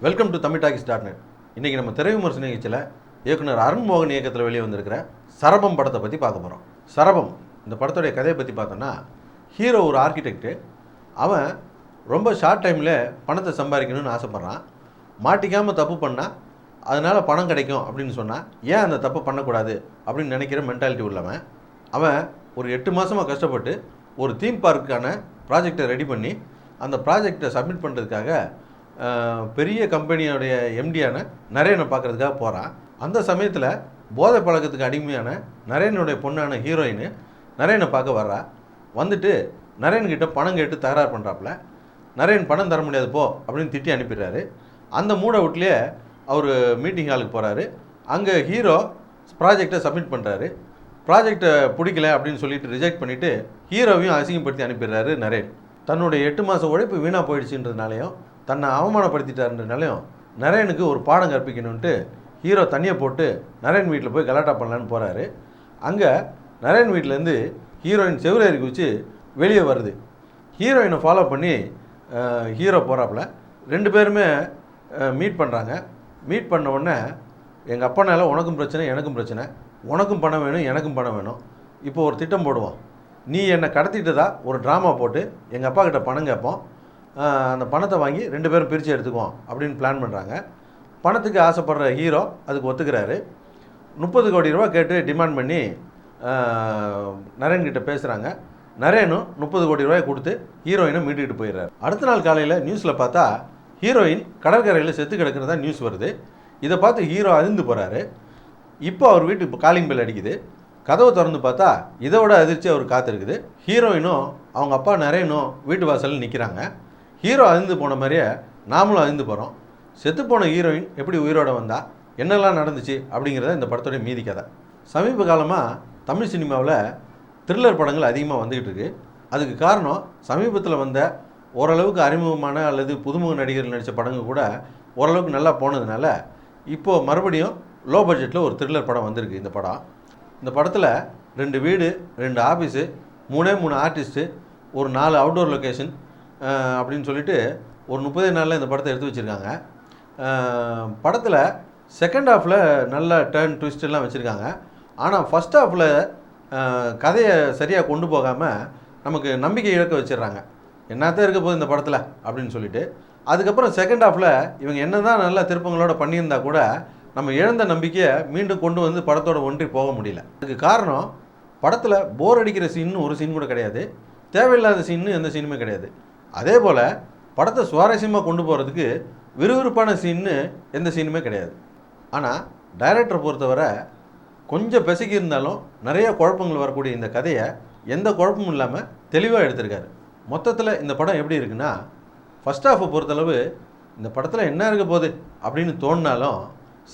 Welcome to தமிழ்டாக்கிஸ்.net. இன்றைக்கி நம்ம திரை விமர்சன நிகழ்ச்சியில் இயக்குனர் அருண் மோகன் இயக்கத்தில் வெளியே வந்திருக்கிற சரபம் படத்தை பற்றி பார்க்க போகிறோம். சரபம் இந்த படத்துடைய கதையை பற்றி பார்த்தோன்னா, ஹீரோ ஒரு ஆர்கிடெக்டு. அவன் ரொம்ப ஷார்ட் டைமில் பணத்தை சம்பாதிக்கணும்னு ஆசைப்பட்றான். மாட்டிக்காமல் தப்பு பண்ணால் அதனால் பணம் கிடைக்கும் அப்படின்னு சொன்னால் ஏன் அந்த தப்பு பண்ணக்கூடாது அப்படின்னு நினைக்கிற மென்டாலிட்டி உள்ளவன். அவன் ஒரு 8 மாதமாக கஷ்டப்பட்டு ஒரு தீம் பார்க்குக்கான ப்ராஜெக்டை ரெடி பண்ணி அந்த ப்ராஜெக்டை சப்மிட் பண்ணுறதுக்காக பெரிய கம்பெனியோடைய எம்டியான நரேனை பார்க்குறதுக்காக போகிறான். அந்த சமயத்தில் போதை பழக்கத்துக்கு அடிமையான நரேனுடைய பொண்ணான ஹீரோயின் நரேனை பார்க்க வர்றா. வந்துட்டு நரேன்கிட்ட பணம் கேட்டு தகராறு பண்ணுறாப்புல. நரேன் பணம் தர முடியாது போ அப்படின்னு திட்டி அனுப்பிடுறாரு. அந்த மூட் அவுட்லேயே அவர் மீட்டிங் ஹாலுக்கு போகிறாரு. அங்கே ஹீரோ ப்ராஜெக்டை சப்மிட் பண்ணுறாரு. ப்ராஜெக்டை பிடிக்கல அப்படின்னு சொல்லிட்டு ரிஜெக்ட் பண்ணிவிட்டு ஹீரோவையும் அசிங்கப்படுத்தி அனுப்பிடுறாரு நரேன். தன்னுடைய 8 மாத உழைப்பு வீணாக போயிடுச்சுன்றதுனாலையும் தன்னை அவமானப்படுத்திட்டாருன்றதுனாலையும் நரேனுக்கு ஒரு பாடம் கற்பிக்கணுன்ட்டு ஹீரோ தண்ணியை போட்டு நரேன் வீட்டில் போய் கலாட்டா பண்ணலான்னு போகிறாரு. அங்கே நரேன் வீட்டிலேருந்து ஹீரோயின் செவிரேறி குதிச்சு வெளியே வருது. ஹீரோயினை ஃபாலோ பண்ணி ஹீரோ போகிறாப்புல. 2 பேருமே மீட் பண்ணுறாங்க. மீட் பண்ண உடனே எங்கள் அப்பனால உனக்கும் பிரச்சனை எனக்கும் பிரச்சனை, உனக்கும் பணம் வேணும் எனக்கும் பணம் வேணும், இப்போ ஒரு திட்டம் போடுவோம். நீ என்னை கடத்திட்டதா ஒரு ட்ராமா போட்டு எங்கள் அப்பா கிட்ட பணம் கேட்போம், அந்த பணத்தை வாங்கி 2 பேரும் பிரித்து எடுத்துக்குவோம் அப்படின்னு பிளான் பண்ணுறாங்க. பணத்துக்கு ஆசைப்படுற ஹீரோ அதுக்கு ஒத்துக்கிறாரு. 30 கோடி ரூபா கேட்டு டிமாண்ட் பண்ணி நரேன்கிட்ட பேசுகிறாங்க. நரேனும் 30 கோடி ரூபாய் கொடுத்து ஹீரோயினை மீட்டுக்கிட்டு போயிடுறாரு. அடுத்த நாள் காலையில் நியூஸில் பார்த்தா ஹீரோயின் கடற்கரையில் செத்து கிடக்கிறதா நியூஸ் வருது. இதை பார்த்து ஹீரோ அதிர்ந்து போகிறாரு. இப்போ அவர் வீட்டுக்கு காலிங் பெல் அடிக்குது. கதவை திறந்து பார்த்தா இதை விட அதிர்ச்சி அவர் காத்திருக்குது. ஹீரோயினும் அவங்க அப்பா நரேனும் வீட்டு வாசலில் நிற்கிறாங்க. ஹீரோ அதிர்ந்து போன மாதிரியே நாமளும் அதிர்ந்து போகிறோம். செத்துப்போன ஹீரோயின் எப்படி உயிரோடு வந்தா, என்னெல்லாம் நடந்துச்சு அப்படிங்கிறத இந்த படத்தோடைய மீதி கதை. சமீப காலமாக தமிழ் சினிமாவில் த்ரில்லர் படங்கள் அதிகமாக வந்துக்கிட்டு இருக்குது. அதுக்கு காரணம் சமீபத்தில் வந்த ஓரளவுக்கு அறிமுகமான அல்லது புதுமுக நடிகர்கள் நடித்த படங்கள் கூட ஓரளவுக்கு நல்லா போனதுனால இப்போது மறுபடியும் லோ பட்ஜெட்டில் ஒரு த்ரில்லர் படம் வந்திருக்கு. இந்த படத்தில் 2 வீடு, 2 ஆஃபீஸு, 3 ஆர்டிஸ்ட்டு, ஒரு 4 அவுட்டோர் லொக்கேஷன் அப்படின்னு சொல்லிட்டு ஒரு 30 நாளில் இந்த படத்தை எடுத்து வச்சுருக்காங்க. படத்தில் செகண்ட் ஹாஃபில் நல்ல டர்ன் ட்விஸ்ட் எல்லாம் வச்சுருக்காங்க. ஆனால் ஃபஸ்ட் ஹாஃபில் கதையை சரியாக கொண்டு போகாமல் நமக்கு நம்பிக்கை இழக்க வச்சிடுறாங்க. என்னத்தான் இருக்க போகுது இந்த படத்தில் அப்படின்னு சொல்லிட்டு. அதுக்கப்புறம் செகண்ட் ஹாஃபில் இவங்க என்ன தான் நல்ல திருப்பங்களோட பண்ணியிருந்தா கூட நம்ம இழந்த நம்பிக்கையை மீண்டும் கொண்டு வந்து படத்தோட ஒன்றி போக முடியல. அதுக்கு காரணம் படத்தில் போர் அடிக்கிற சீன்னு ஒரு சீன் கூட கிடையாது, தேவையில்லாத சீன்னு எந்த சீனுமே கிடையாது. அதே போல் படத்தை சுவாரஸ்யமாக கொண்டு போகிறதுக்கு விறுவிறுப்பான சீன்னு எந்த சீனுமே கிடையாது. ஆனால் டைரக்டரை பொறுத்தவரை கொஞ்சம் பிசகி இருந்தாலும் நிறைய குழப்பங்கள் வரக்கூடிய இந்த கதையை எந்த குழப்பமும் இல்லாமல் தெளிவாக எடுத்திருக்காரு. மொத்தத்தில் இந்த படம் எப்படி இருக்குன்னா, ஃபஸ்ட் ஹாஃபை பொறுத்தளவு இந்த படத்தில் என்ன இருக்க போகுது அப்படின்னு தோணினாலும்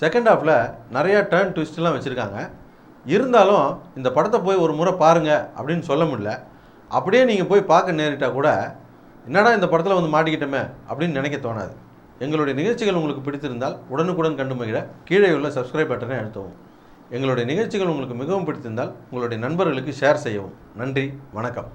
செகண்ட் ஹாஃபில் நிறையா டர்ன் ட்விஸ்ட்லாம் வச்சுருக்காங்க. இருந்தாலும் இந்த படத்தை போய் ஒரு முறை பாருங்கள் அப்படின்னு சொல்ல முடியல. அப்படியே நீங்கள் போய் பார்க்க நேரிட்டால் கூட என்னடா இந்த படத்தில் வந்து மாட்டிக்கிட்டோமே அப்படின்னு நினைக்க தோணாது. எங்களுடைய நிகழ்ச்சிகள் உங்களுக்கு பிடித்திருந்தால் உடனுக்குடன் கண்டு மகிழ கீழே உள்ள சப்ஸ்கிரைப் பட்டனை அழுத்தவும். எங்களுடைய நிகழ்ச்சிகள் உங்களுக்கு மிகவும் பிடித்திருந்தால் உங்களுடைய நண்பர்களுக்கு ஷேர் செய்யவும். நன்றி, வணக்கம்.